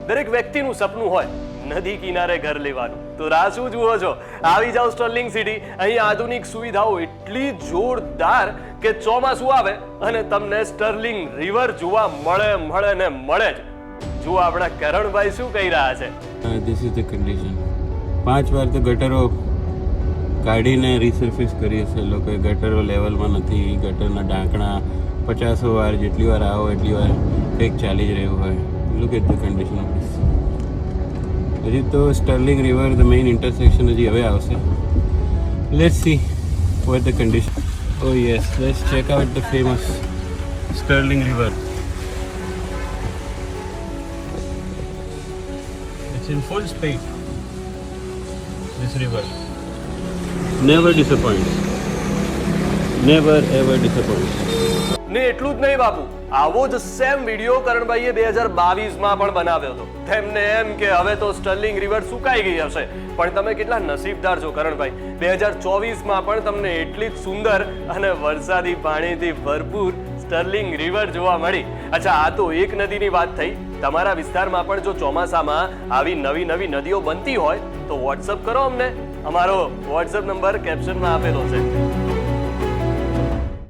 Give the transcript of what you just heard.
દરેક વ્યક્તિનું સપનું હોય નદી કિનારે ઘર લેવાનું. તો રાહ શું જુઓ છો? આવી જાઓ સ્ટર્લિંગ સિટી. અહીં આધુનિક સુવિધાઓ એટલી જોરદાર કે ચોમાસું આવે અને તમને સ્ટર્લિંગ રિવર જોવા મળે ને મળે જ. જુઓ આપણા કરણભાઈ શું કહી રહ્યા છે. This is the condition. 5 વાર તો ગટરો કાઢીને રિસર્ફેસ કરીએ છે લોકોએ. ગટરો લેવલમાં નથી, ગટરના ઢાંકણા 50 વાર, જેટલી વાર આવો એટલી વાર કંઈક ચાલી જ રહ્યું હોય. Look at the condition of this. હજી તો Sterling river the main intersection હજી હવે આવશે. Let's see what the condition. Oh yes, let's check out the famous Sterling river. It's in full speed. This river never disappoints. Never ever disappoints. ને એટલું જ નહીં બાપુ, આવો જ સેમ વિડીયો કરણભાઈએ 2022માં પણ બનાવ્યો હતો. તેમને એમ કે હવે તો સ્ટર્લિંગ રિવર સુકાઈ ગઈ હશે, પણ તમે કેટલા નસીબદાર છો કરણભાઈ. 2024માં પણ તમને એટલી જ સુંદર અને વરસાદી પાણીથી ભરપૂર સ્ટર્લિંગ રિવર જોવા મળી. અચ્છા, આ તો એક નદીની વાત થઈ. તમારા વિસ્તારમાં પણ જો ચોમાસામાં આવી નવી નવી નદીઓ બનતી હોય તો વોટ્સઅપ કરો અમને. અમારો વોટ્સઅપ નંબર કેપ્શનમાં આપેલો છે.